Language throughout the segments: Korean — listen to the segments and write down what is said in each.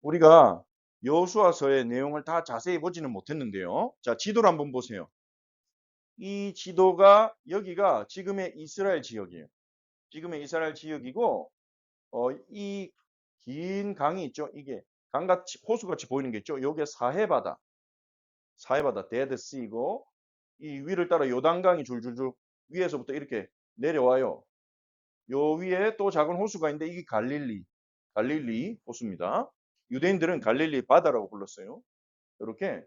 우리가 여호수아서의 내용을 다 자세히 보지는 못했는데요. 자, 지도를 한번 보세요. 이 지도가 여기가 지금의 이스라엘 지역이에요. 지금의 이스라엘 지역이고 이 긴 강이 있죠. 이게 강같이 호수같이 보이는 게 있죠. 요게 사해바다. 사해바다 데드시고 이 위를 따라 요단강이 줄줄줄 위에서부터 이렇게 내려와요. 요 위에 또 작은 호수가 있는데 이게 갈릴리 호수입니다. 유대인들은 갈릴리 바다라고 불렀어요. 이렇게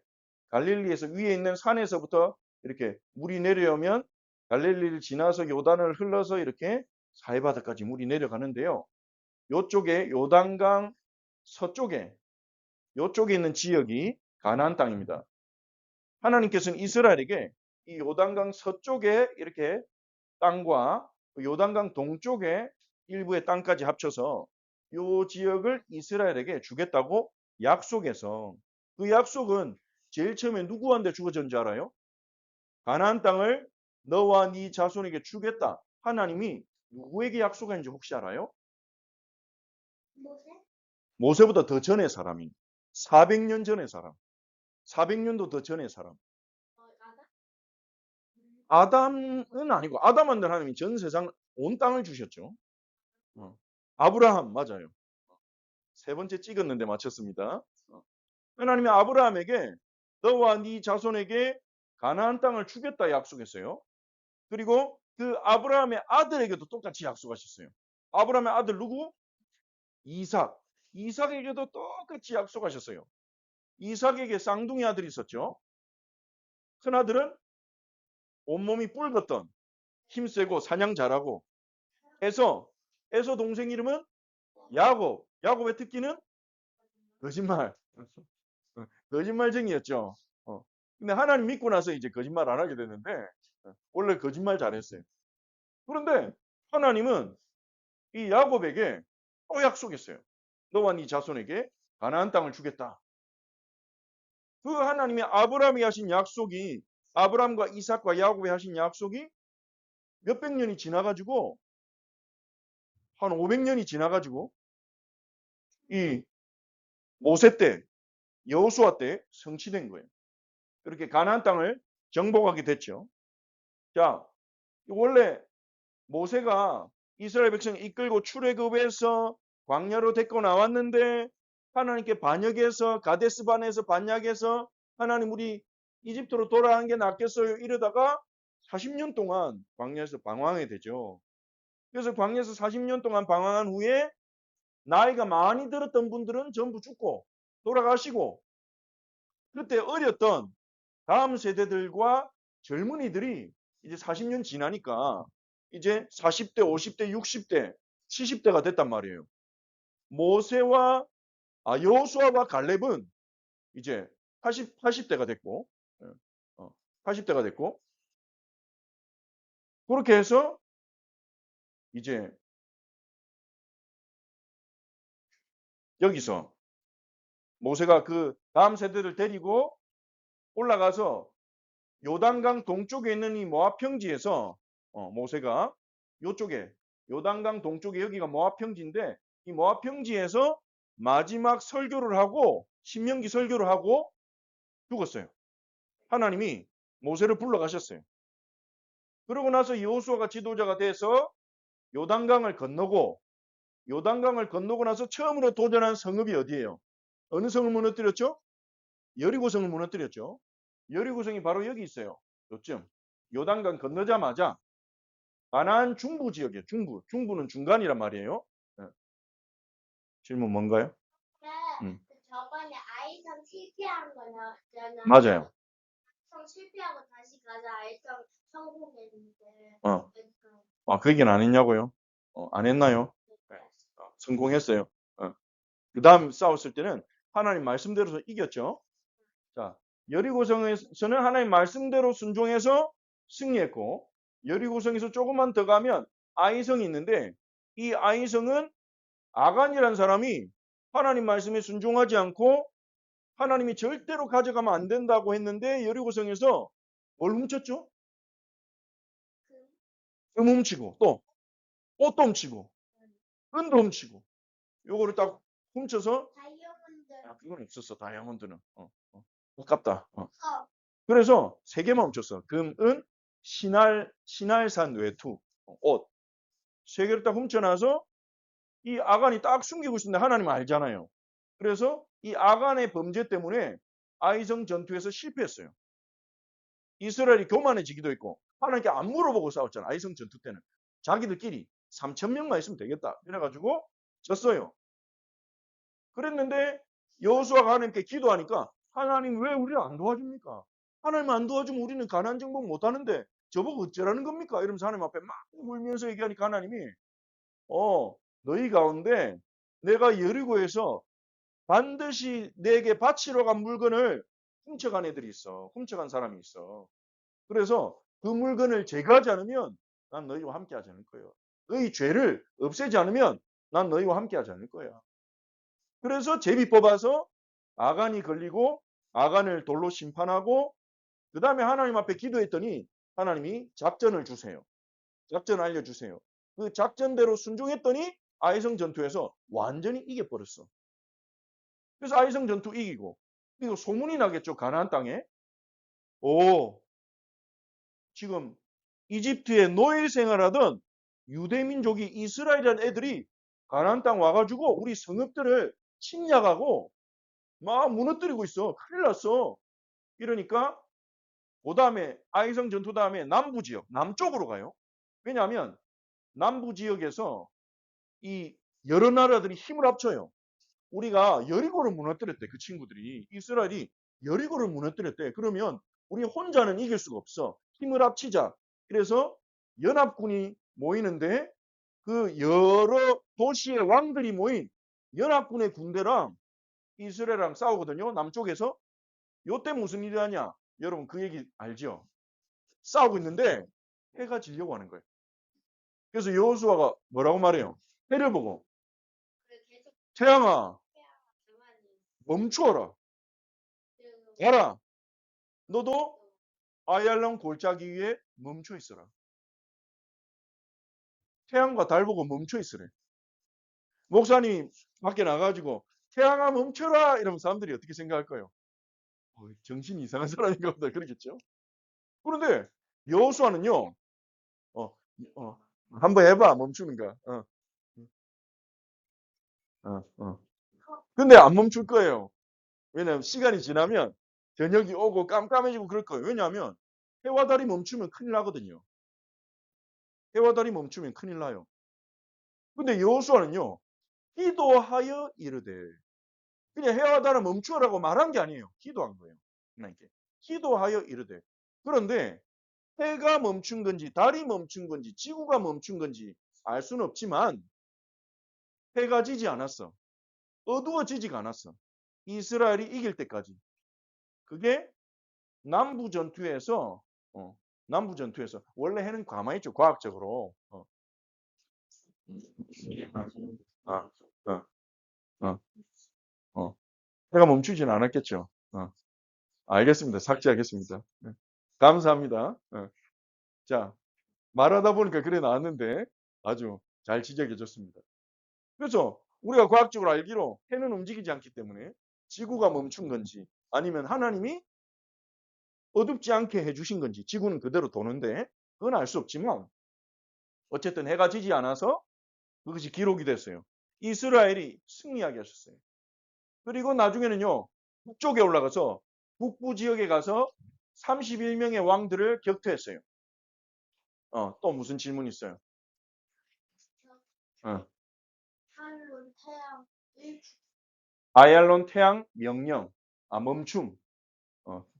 갈릴리에서 위에 있는 산에서부터 이렇게 물이 내려오면 갈릴리를 지나서 요단을 흘러서 이렇게 사해바다까지 물이 내려가는데요. 요쪽에 요단강 서쪽에 요쪽에 있는 지역이 가나안 땅입니다. 하나님께서는 이스라엘에게 이 요단강 서쪽에 이렇게 땅과 요단강 동쪽에 일부의 땅까지 합쳐서 요 지역을 이스라엘에게 주겠다고 약속해서 그 약속은 제일 처음에 누구한테 주어졌는지 알아요? 가나안 땅을 너와 네 자손에게 주겠다. 하나님이 누구에게 약속했는지 혹시 알아요? 모세? 모세보다 더 전의 사람이 400년 전의 사람. 400년도 더 전의 사람. 아다? 아담은 아니고 아담한테 하나님이 전 세상 온 땅을 주셨죠. 아브라함 맞아요. 세 번째 찍었는데 맞췄습니다. 하나님이 아브라함에게 너와 네 자손에게 가나안 땅을 주겠다 약속했어요. 그리고 그 아브라함의 아들에게도 똑같이 약속하셨어요. 아브라함의 아들 누구? 이삭. 이삭에게도 똑같이 약속하셨어요. 이삭에게 쌍둥이 아들이 있었죠. 큰 아들은 온몸이 붉었던 힘세고 사냥 잘하고 에서 동생 이름은 야곱. 야곱의 특기는 거짓말. 거짓말쟁이였죠. 근데 하나님 믿고 나서 이제 거짓말 안 하게 됐는데 원래 거짓말 잘했어요. 그런데 하나님은 이 야곱에게 또 약속했어요. 너와 네 자손에게 가나안 땅을 주겠다. 그 하나님이 아브라함이 하신 약속이 아브라함과 이삭과 야곱이 하신 약속이 몇백 년이 지나가지고 한 500년이 지나가지고 이 모세 때 여호수아 때 성취된 거예요. 그렇게 가나안 땅을 정복하게 됐죠. 자, 원래 모세가 이스라엘 백성 이끌고 출애굽해서 광야로 데리고 나왔는데 하나님께 반역해서 가데스 반에서 반역해서 하나님 우리 이집트로 돌아간 게 낫겠어요 이러다가 40년 동안 광야에서 방황하게 되죠. 그래서 광야에서 40년 동안 방황한 후에 나이가 많이 들었던 분들은 전부 죽고 돌아가시고 그때 어렸던 다음 세대들과 젊은이들이 이제 40년 지나니까 이제 40대, 50대, 60대, 70대가 됐단 말이에요. 모세와 여호수아와 갈렙은 이제 80대가 됐고 80대가 됐고 그렇게 해서 이제 여기서 모세가 그 다음 세대를 데리고 올라가서 요단강 동쪽에 있는 이 모압 평지에서 모세가 요쪽에 요단강 동쪽에 여기가 모압 평지인데 이 모압 평지에서 마지막 설교를 하고 신명기 설교를 하고 죽었어요. 하나님이 모세를 불러가셨어요. 그러고 나서 여호수아가 지도자가 돼서 요단강을 건너고 요단강을 건너고 나서 처음으로 도전한 성읍이 어디예요? 어느 성을 무너뜨렸죠? 여리고성을 무너뜨렸죠. 여리고성이 바로 여기 있어요. 요쯤 요단강 건너자마자 가나안 중부 지역이에요. 중부는 중간이란 말이에요. 네. 질문 뭔가요? 음, 저번에 아이성 실패한 거잖아. 맞아요. 성 실패하고 다시 가자 아이성 성공했는데. 어, 그러니까 그 얘기는 안 했냐고요? 안 했나요? 네. 성공했어요. 그 다음 싸웠을 때는 하나님 말씀대로 이겼죠. 자, 여리고성에서는 하나님 말씀대로 순종해서 승리했고, 여리고성에서 조금만 더 가면 아이성이 있는데, 이 아이성은 아간이라는 사람이 하나님 말씀에 순종하지 않고 하나님이 절대로 가져가면 안 된다고 했는데 여리고성에서 뭘 훔쳤죠? 금 훔치고 또 옷도 훔치고 은도 훔치고 요거를 딱 훔쳐서 그건 없었어. 다이아몬드는. 아깝다. 그래서 세 개만 훔쳤어. 금, 은, 신할산 외투, 옷. 세 개를 딱 훔쳐놔서 이 아간이 딱 숨기고 있는데 하나님은 알잖아요. 그래서 이 아간의 범죄 때문에 아이성 전투에서 실패했어요. 이스라엘이 교만해지기도 했고 하나님께 안 물어보고 싸웠잖아. 아이성 전투 때는. 자기들끼리 3,000명만 있으면 되겠다. 이래가지고 졌어요. 그랬는데 여호수아가 하나님께 기도하니까 하나님 왜 우리를 안 도와줍니까? 하나님 안 도와주면 우리는 가나안 정복 못하는데 저보고 어쩌라는 겁니까? 이러면서 하나님 앞에 막 울면서 얘기하니까 하나님이 너희 가운데 내가 여리고에서 반드시 내게 바치러 간 물건을 훔쳐간 애들이 있어. 훔쳐간 사람이 있어. 그래서 그 물건을 제거하지 않으면 난 너희와 함께 하지 않을 거예요. 너희 죄를 없애지 않으면 난 너희와 함께 하지 않을 거야. 그래서 제비 뽑아서 아간이 걸리고 아간을 돌로 심판하고 그 다음에 하나님 앞에 기도했더니 하나님이 작전을 주세요. 작전 알려주세요. 그 작전대로 순종했더니 아이성 전투에서 완전히 이겨버렸어. 그래서 아이성 전투 이기고 그리고 소문이 나겠죠. 가나안 땅에. 지금 이집트에 노예 생활하던 유대민족이 이스라엘이라는 애들이 가나안 땅 와가지고 우리 성읍들을 침략하고 막 무너뜨리고 있어. 큰일 났어. 이러니까 그 다음에 아이성 전투 다음에 남부 지역, 남쪽으로 가요. 왜냐하면 남부 지역에서 이 여러 나라들이 힘을 합쳐요. 우리가 여리고를 무너뜨렸대. 그 친구들이. 이스라엘이 여리고를 무너뜨렸대. 그러면 우리 혼자는 이길 수가 없어. 힘을 합치자. 그래서 연합군이 모이는데 그 여러 도시의 왕들이 모인 연합군의 군대랑 이스라엘이랑 싸우거든요. 남쪽에서. 요때 무슨 일이 하냐? 여러분 그 얘기 알죠? 싸우고 있는데 해가 지려고 하는 거예요. 그래서 여호수아가 뭐라고 말해요? 해를 보고 태양아 멈추어라. 가라. 너도 아얄론 골짜기 위에 멈춰 있어라. 태양과 달 보고 멈춰 있으래. 목사님 밖에 나가지고 태양아 멈춰라 이러면 사람들이 어떻게 생각할 거예요? 정신이 이상한 사람인가 보다 그러겠죠. 그런데 여호수아는요. 어, 한번 해봐 멈추는 거. 근데 안 멈출 거예요. 왜냐하면 시간이 지나면 저녁이 오고 깜깜해지고 그럴 거예요. 왜냐하면 해와 달이 멈추면 큰일 나거든요. 해와 달이 멈추면 큰일 나요. 근데 여호수아는요. 기도하여 이르되 그냥 해와 달을 멈추라고 말한 게 아니에요. 기도한 거예요. 하나님께. 기도하여 이르되 그런데 해가 멈춘 건지 달이 멈춘 건지 지구가 멈춘 건지 알 수는 없지만 해가 지지 않았어. 어두워지지가 않았어. 이스라엘이 이길 때까지. 그게 남부 전투에서 남부 전투에서 원래 해는 가만히 있죠. 과학적으로. 아, 어, 어, 어. 해가 멈추지는 않았겠죠. 알겠습니다. 삭제하겠습니다. 네. 감사합니다. 자, 말하다 보니까 그래 나왔는데 아주 잘 지적해 줬습니다. 그래서 우리가 과학적으로 알기로 해는 움직이지 않기 때문에 지구가 멈춘 건지 아니면 하나님이 어둡지 않게 해주신 건지 지구는 그대로 도는데 그건 알 수 없지만 어쨌든 해가 지지 않아서 그것이 기록이 됐어요. 이스라엘이 승리하게 하셨어요. 그리고 나중에는요. 북쪽에 올라가서 북부 지역에 가서 31명의 왕들을 격퇴했어요. 또 무슨 질문 있어요? 아얄론 태양 명령. 멈춤.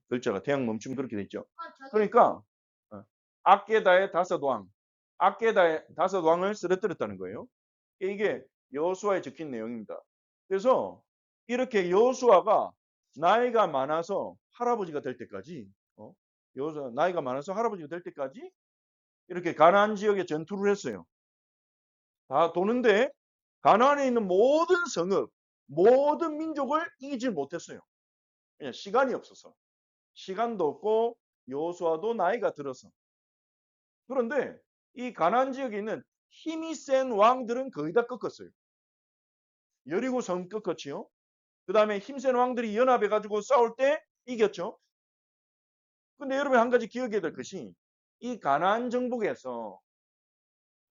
글자가 태양 멈춤 그렇게 돼 있죠. 그러니까 악게다의 5왕. 악게다의 5왕을 쓰러뜨렸다는 거예요. 이게 여호수아에 적힌 내용입니다. 그래서 이렇게 여호수아가 나이가 많아서 할아버지가 될 때까지 여호수아 나이가 많아서 할아버지가 될 때까지 이렇게 가나안 지역에 전투를 했어요. 다 도는데 가나안에 있는 모든 성읍, 모든 민족을 이기지 못했어요. 그냥 시간이 없어서. 시간도 없고 여호수아도 나이가 들어서. 그런데 이 가나안 지역에 있는 힘이 센 왕들은 거의 다 꺾었어요. 여리고 성 꺾었지요. 그 다음에 힘센 왕들이 연합해가지고 싸울 때 이겼죠. 근데 여러분 한 가지 기억해야 될 것이 이 가나안 정복에서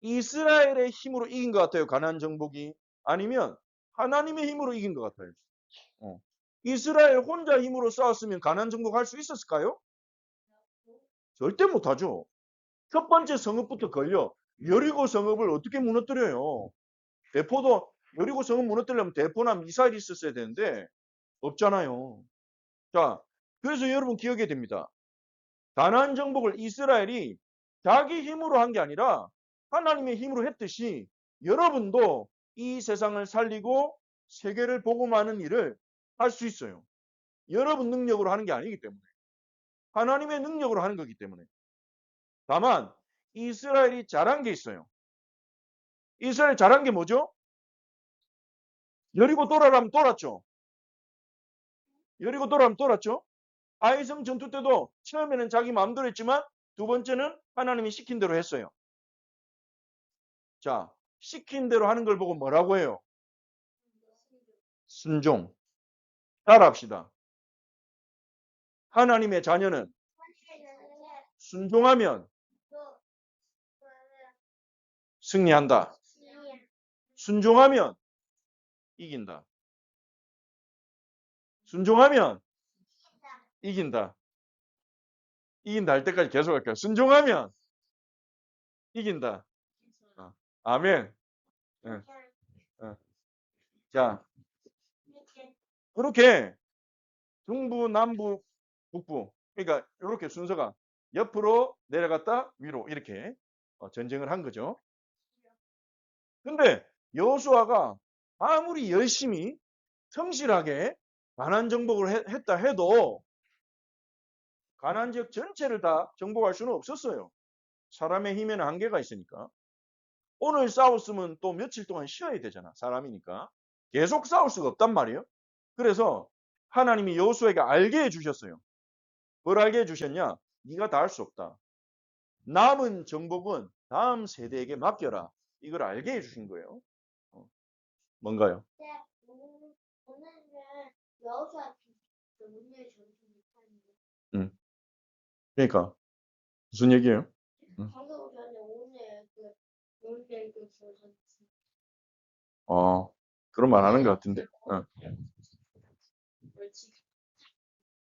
이스라엘의 힘으로 이긴 것 같아요. 가나안 정복이. 아니면 하나님의 힘으로 이긴 것 같아요. 이스라엘 혼자 힘으로 싸웠으면 가나안 정복할 수 있었을까요? 절대 못하죠. 첫 번째 성읍부터 걸려. 여리고 성읍을 어떻게 무너뜨려요? 대포도 여리고 성읍 무너뜨리려면 대포나 미사일이 있었어야 되는데 없잖아요. 자, 그래서 여러분 기억해야 됩니다. 가나안 정복을 이스라엘이 자기 힘으로 한 게 아니라 하나님의 힘으로 했듯이 여러분도 이 세상을 살리고 세계를 복음하는 일을 할 수 있어요. 여러분 능력으로 하는 게 아니기 때문에. 하나님의 능력으로 하는 거기 때문에. 다만 이스라엘이 잘한 게 있어요. 이스라엘 잘한 게 뭐죠? 여리고 돌아라면 돌았죠. 여리고 돌아라면 돌았죠. 아이성 전투 때도 처음에는 자기 마음대로 했지만 두 번째는 하나님이 시킨 대로 했어요. 자, 시킨 대로 하는 걸 보고 뭐라고 해요? 순종. 따라합시다. 하나님의 자녀는 순종하면 승리한다. 순종하면 이긴다. 순종하면 이긴다. 이긴다 할 때까지 계속 할까요? 순종하면 이긴다. 아멘. 자, 그렇게 중부, 남부, 북부. 그러니까 이렇게 순서가 옆으로 내려갔다 위로 이렇게 전쟁을 한 거죠. 근데 여호수아가 아무리 열심히 성실하게 가나안 정복을 했다 해도 가나안 지역 전체를 다 정복할 수는 없었어요. 사람의 힘에는 한계가 있으니까. 오늘 싸웠으면 또 며칠 동안 쉬어야 되잖아. 사람이니까. 계속 싸울 수가 없단 말이에요. 그래서 하나님이 여호수아에게 알게 해주셨어요. 뭘 알게 해주셨냐? 네가 다 할 수 없다. 남은 정복은 다음 세대에게 맡겨라. 이걸 알게 해주신 거예요. 뭔가요? 오늘은 여호수아 오늘 전투 못하는데. 그러니까 무슨 얘기예요? 방금 전에 오늘 오늘 전투. 그런 말 하는 것 같은데.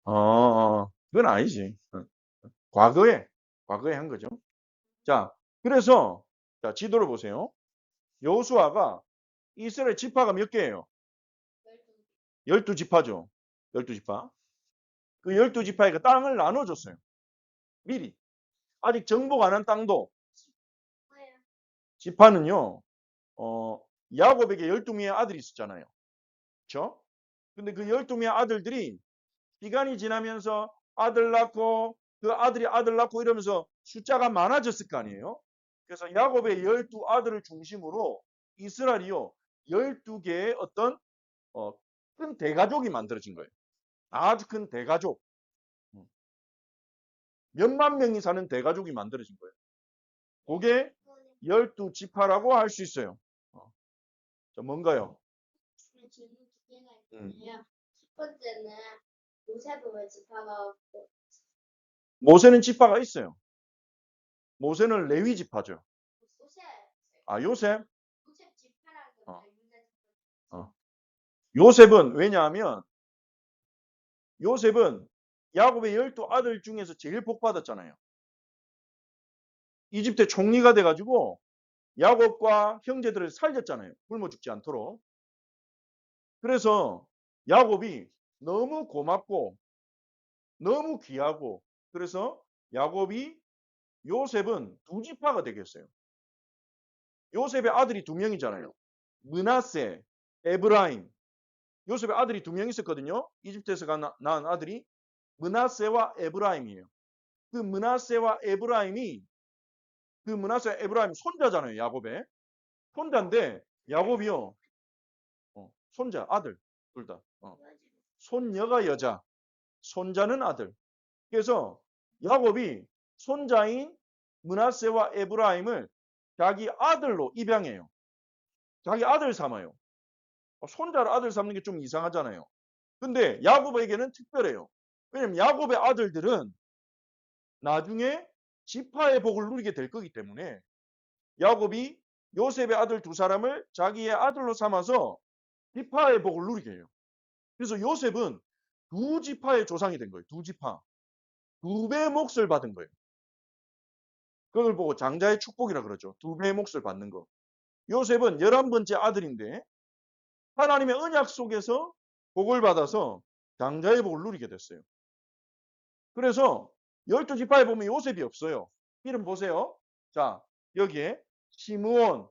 그건 아니지. 과거에 한 거죠. 자, 그래서 자, 지도를 보세요. 여호수아가 이스라엘 지파가 몇 개예요? 12지파죠. 12지파. 그 12지파에 땅을 나눠줬어요. 미리. 아직 정복 안 한 땅도 지파는요. 야곱에게 12명의 아들이 있었잖아요. 그렇죠? 근데 그 12명의 아들들이 시간이 지나면서 아들 낳고 그 아들이 아들 낳고 이러면서 숫자가 많아졌을 거 아니에요. 그래서 야곱의 12아들을 중심으로 이스라엘이요 12개의 어떤 큰 대가족이 만들어진 거예요. 아주 큰 대가족. 몇만 명이 사는 대가족이 만들어진 거예요. 그게 12지파라고 할 수 있어요. 뭔가요? 질문 두 개가 있는데요. 첫 번째는 요셉은 왜 지파가 없고? 모세는 지파가 있어요. 모세는 레위 지파죠. 요셉. 요셉? 요셉 지파라는 거 요셉은 왜냐하면 요셉은 야곱의 12아들 중에서 제일 복 받았잖아요. 이집트 총리가 돼가지고 야곱과 형제들을 살렸잖아요. 굶어 죽지 않도록. 그래서 야곱이 너무 고맙고 너무 귀하고 그래서 야곱이 요셉은 두 지파가 되겠어요. 요셉의 아들이 두 명이잖아요. 므낫세, 에브라임. 요셉의 아들이 두 명 있었거든요. 이집트에서 낳은 아들이 므낫세와 에브라임이에요. 그 므낫세와 에브라임이 손자잖아요. 야곱의. 손자인데 야곱이요. 손자, 아들. 둘 다. 손녀가 여자, 손자는 아들. 그래서 야곱이 손자인 므낫세와 에브라임을 자기 아들로 입양해요. 자기 아들 삼아요. 손자를 아들 삼는 게 좀 이상하잖아요. 근데 야곱에게는 특별해요. 왜냐면 야곱의 아들들은 나중에 지파의 복을 누리게 될 거기 때문에 야곱이 요셉의 아들 두 사람을 자기의 아들로 삼아서 지파의 복을 누리게 해요. 그래서 요셉은 두 지파의 조상이 된 거예요. 두 지파. 두 배의 몫을 받은 거예요. 그걸 보고 장자의 축복이라 그러죠. 두 배의 몫을 받는 거. 요셉은 11번째 아들인데 하나님의 언약 속에서 복을 받아서 장자의 복을 누리게 됐어요. 그래서 12지파에 보면 요셉이 없어요. 이름 보세요. 자, 여기에 시므온.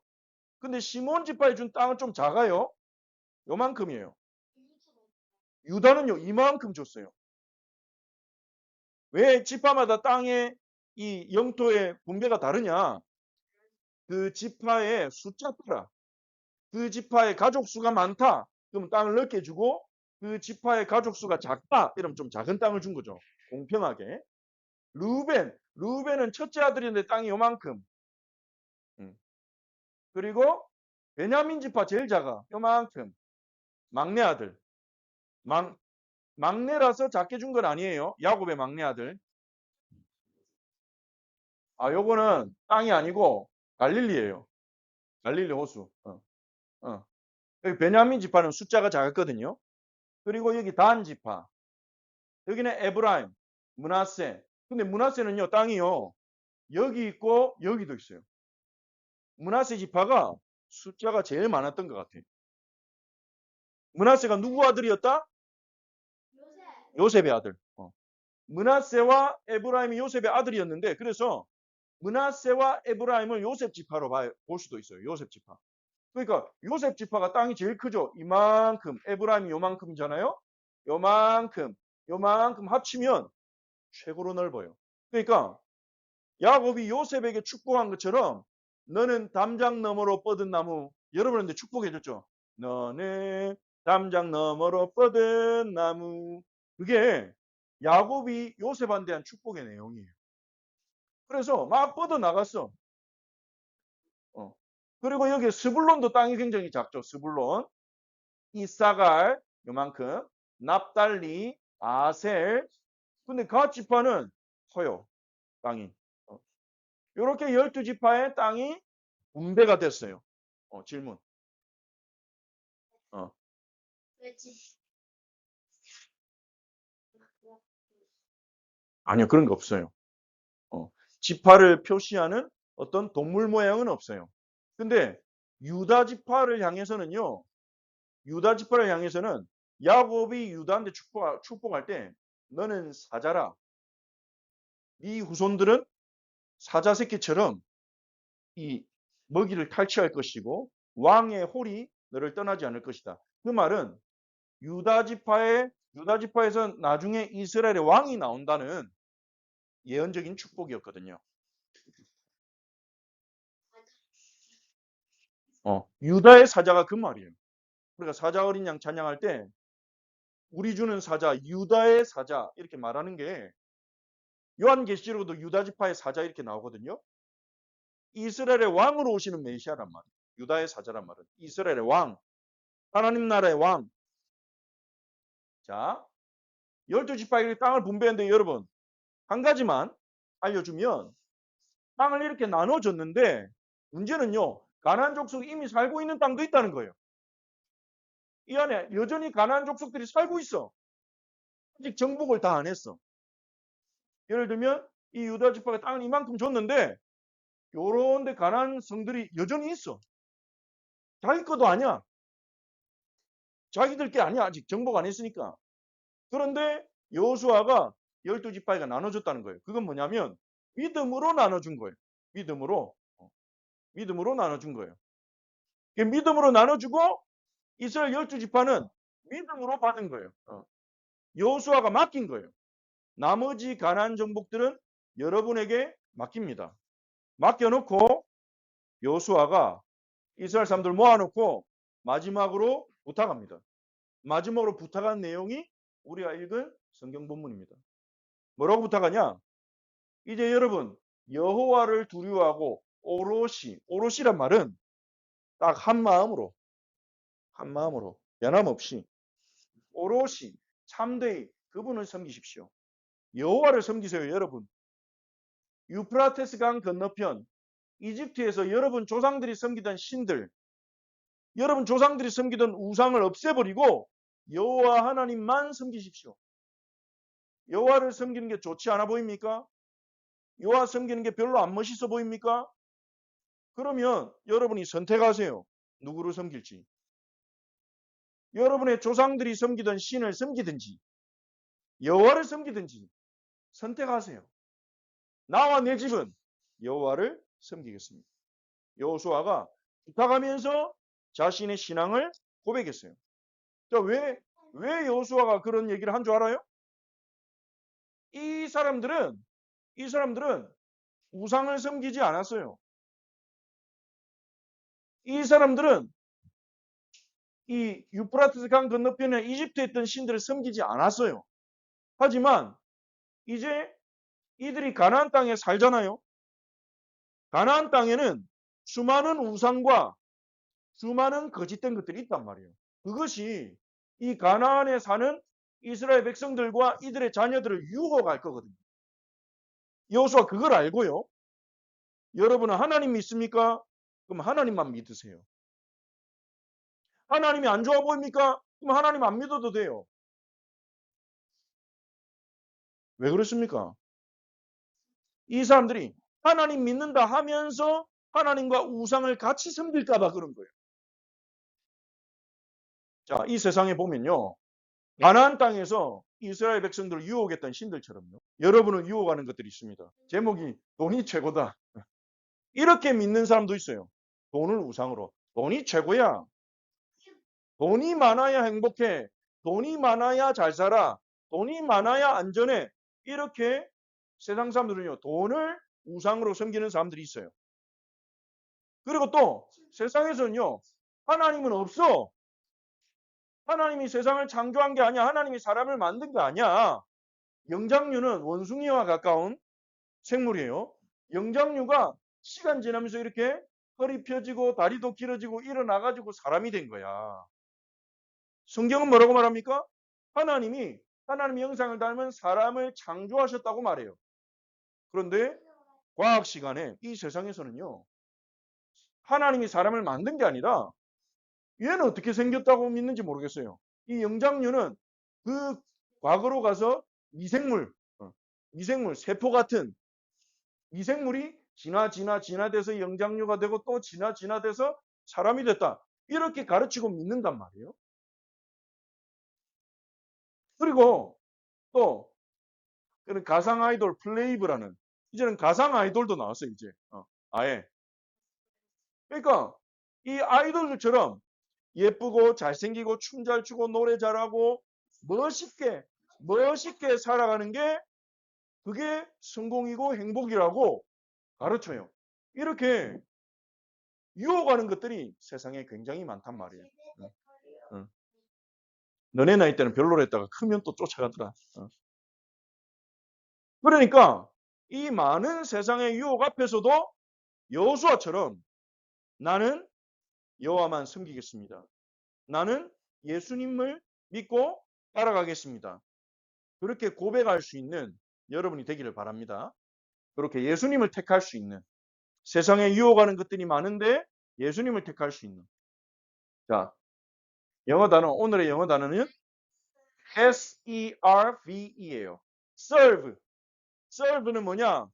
근데 시므온 지파에 준 땅은 좀 작아요. 요만큼이에요. 유다는요, 이만큼 줬어요. 왜 지파마다 땅의 이 영토의 분배가 다르냐? 그 지파의 숫자 따라. 그 지파의 가족 수가 많다. 그럼 땅을 넓게 주고 그 지파의 가족 수가 작다. 이러면 좀 작은 땅을 준 거죠. 공평하게. 루벤은 첫째 아들인데 땅이 요만큼. 그리고 베냐민 지파 제일 작아. 요만큼. 막내 아들. 막내라서 작게 준 건 아니에요. 야곱의 막내 아들. 아, 요거는 땅이 아니고 갈릴리예요. 갈릴리 호수. 여기 베냐민 지파는 숫자가 작았거든요. 그리고 여기 단 지파. 여기는 에브라임, 므낫세. 근데 므낫세는요, 땅이요. 여기 있고 여기도 있어요. 므낫세 지파가 숫자가 제일 많았던 것 같아요. 므낫세가 누구 아들이었다? 요셉의 아들. 므낫세와 에브라임이 요셉의 아들이었는데 그래서 므낫세와 에브라임을 요셉 지파로 볼 수도 있어요. 요셉 지파. 그러니까 요셉 지파가 땅이 제일 크죠. 이만큼. 에브라임이 요만큼이잖아요. 요만큼 합치면 최고로 넓어요. 그러니까 야곱이 요셉에게 축복한 것처럼 너는 담장 너머로 뻗은 나무. 여러분한테 축복해 줬죠. 너는 담장 너머로 뻗은 나무. 그게 야곱이 요셉한테 한 축복의 내용이에요. 그래서 막 뻗어 나갔어. 그리고 여기 스불론도 땅이 굉장히 작죠. 스불론. 이사갈 요만큼. 납달리, 아셀. 근데 갓 지파는 커요. 땅이. 이렇게 12지파의 땅이 분배가 됐어요. 질문. 아니요, 그런 거 없어요. 지파를 표시하는 어떤 동물 모양은 없어요. 근데 유다 지파를 향해서는요. 유다 지파를 향해서는 야곱이 유다한테 축복할 때 너는 사자라. 네 후손들은 사자 새끼처럼 이 먹이를 탈취할 것이고 왕의 홀이 너를 떠나지 않을 것이다. 그 말은 유다 지파에서 나중에 이스라엘의 왕이 나온다는 예언적인 축복이었거든요. 유다의 사자가 그 말이에요. 우리가 사자 어린 양 찬양할 때 우리 주는 사자, 유다의 사자 이렇게 말하는 게 요한계시록에도 유다 지파의 사자 이렇게 나오거든요. 이스라엘의 왕으로 오시는 메시아란 말이에요. 유다의 사자란 말은 이스라엘의 왕, 하나님 나라의 왕. 자, 12지파에게 땅을 분배했는데 여러분 한 가지만 알려주면 땅을 이렇게 나눠줬는데 문제는요. 가나안 족속이 이미 살고 있는 땅도 있다는 거예요. 이 안에 여전히 가나안 족속들이 살고 있어. 아직 정복을 다 안 했어. 예를 들면 이 유다 지파가 땅을 이만큼 줬는데 요런데 가나안 성들이 여전히 있어. 자기 것도 아니야. 자기들 게 아니야. 아직 정복 안 했으니까. 그런데 여호수아가 12지파가 나눠줬다는 거예요. 그건 뭐냐면 믿음으로 나눠준 거예요. 믿음으로 나눠준 거예요. 믿음으로 나눠주고 이스라엘 12지파는 믿음으로 받은 거예요. 여호수아가 맡긴 거예요. 나머지 가나안 정복들은 여러분에게 맡깁니다. 맡겨놓고 여호수아가 이스라엘 사람들 모아놓고 마지막으로 부탁합니다. 마지막으로 부탁한 내용이 우리가 읽은 성경 본문입니다. 뭐라고 부탁하냐? 이제 여러분 여호와를 두려워하고 오롯이란 말은 딱 한 마음으로 변함없이 오롯이 참되이 그분을 섬기십시오. 여호와를 섬기세요, 여러분. 유프라테스 강 건너편 이집트에서 여러분 조상들이 섬기던 신들, 여러분 조상들이 섬기던 우상을 없애버리고 여호와 하나님만 섬기십시오. 여호와를 섬기는 게 좋지 않아 보입니까? 여호와 섬기는 게 별로 안 멋있어 보입니까? 그러면 여러분이 선택하세요. 누구를 섬길지. 여러분의 조상들이 섬기던 신을 섬기든지 여호와를 섬기든지 선택하세요. 나와 내 집은 여호와를 섬기겠습니다. 여호수아가 부탁하면서 자신의 신앙을 고백했어요. 자, 왜 여호수아가 그런 얘기를 한 줄 알아요? 이 사람들은 우상을 섬기지 않았어요. 이 사람들은 이 유프라테스 강 건너편에 이집트에 있던 신들을 섬기지 않았어요. 하지만 이제 이들이 가나안 땅에 살잖아요. 가나안 땅에는 수많은 우상과 수많은 거짓된 것들이 있단 말이에요. 그것이 이 가나안에 사는 이스라엘 백성들과 이들의 자녀들을 유혹할 거거든요. 여호수아 그걸 알고요. 여러분은 하나님 믿습니까? 그럼 하나님만 믿으세요. 하나님이 안 좋아 보입니까? 그럼 하나님 안 믿어도 돼요. 왜 그렇습니까? 이 사람들이 하나님 믿는다 하면서 하나님과 우상을 같이 섬길까 봐 그런 거예요. 자, 이 세상에 보면요. 가나안 땅에서 이스라엘 백성들을 유혹했던 신들처럼요. 여러분을 유혹하는 것들이 있습니다. 제목이 돈이 최고다. 이렇게 믿는 사람도 있어요. 돈을 우상으로. 돈이 최고야. 돈이 많아야 행복해. 돈이 많아야 잘 살아. 돈이 많아야 안전해. 이렇게 세상 사람들은요. 돈을 우상으로 섬기는 사람들이 있어요. 그리고 또 세상에서는요. 하나님은 없어. 하나님이 세상을 창조한 게 아니야. 하나님이 사람을 만든 게 아니야. 영장류는 원숭이와 가까운 생물이에요. 영장류가 시간 지나면서 이렇게 허리 펴지고 다리도 길어지고 일어나가지고 사람이 된 거야. 성경은 뭐라고 말합니까? 하나님의 형상을 닮은 사람을 창조하셨다고 말해요. 그런데 과학 시간에 이 세상에서는요. 하나님이 사람을 만든 게 아니라 얘는 어떻게 생겼다고 믿는지 모르겠어요. 이 영장류는 그 과거로 가서 미생물, 세포 같은 미생물이 진화돼서 영장류가 되고 또 진화돼서 사람이 됐다. 이렇게 가르치고 믿는단 말이에요. 그리고 또 가상 아이돌 플레이브라는 이제는 가상 아이돌도 나왔어요. 이제 아예. 그러니까 이 아이돌들처럼 예쁘고 잘생기고 춤 잘 추고 노래 잘하고 멋있게 살아가는 게 그게 성공이고 행복이라고 가르쳐요. 이렇게 유혹하는 것들이 세상에 굉장히 많단 말이에요. 응. 너네 나이 때는 별로랬다가 크면 또 쫓아가더라. 그러니까 이 많은 세상의 유혹 앞에서도 여호수아처럼 나는 여호와만 섬기겠습니다. 나는 예수님을 믿고 따라가겠습니다. 그렇게 고백할 수 있는 여러분이 되기를 바랍니다. 그렇게 예수님을 택할 수 있는 세상에 유혹하는 것들이 많은데 예수님을 택할 수 있는. 자, 영어 단어 오늘의 영어 단어는 serve예요. serve는 뭐냐?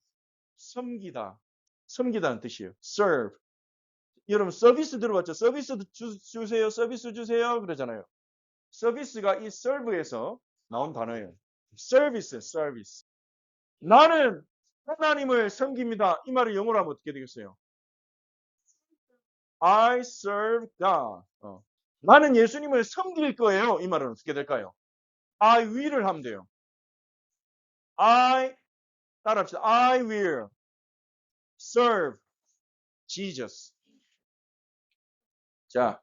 섬기다는 뜻이에요. serve. 여러분 서비스 들어봤죠? 서비스 주세요. 서비스 주세요. 그러잖아요. 서비스가 이 serve에서 나온 단어예요. 서비스. 나는 하나님을 섬깁니다. 이 말을 영어로 하면 어떻게 되겠어요? I serve God. 나는 예수님을 섬길 거예요. 이 말은 어떻게 될까요? I will을 하면 돼요. 따라합시다. I will serve Jesus. 자,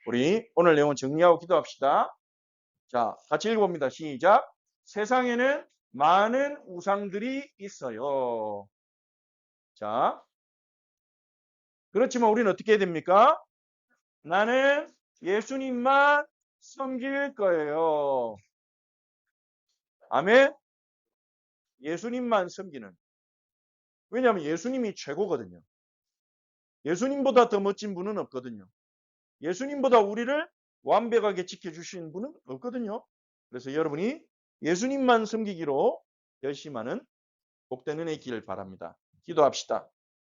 우리 오늘 내용 정리하고 기도합시다. 자, 같이 읽어봅니다. 시작. 세상에는 많은 우상들이 있어요. 자, 그렇지만 우리는 어떻게 해야 됩니까? 나는 예수님만 섬길 거예요. 아멘? 예수님만 섬기는. 왜냐하면 예수님이 최고거든요. 예수님보다 더 멋진 분은 없거든요. 예수님보다 우리를 완벽하게 지켜주신 분은 없거든요. 그래서 여러분이 예수님만 섬기기로 결심하는 복된 은혜 있기를 바랍니다. 기도합시다.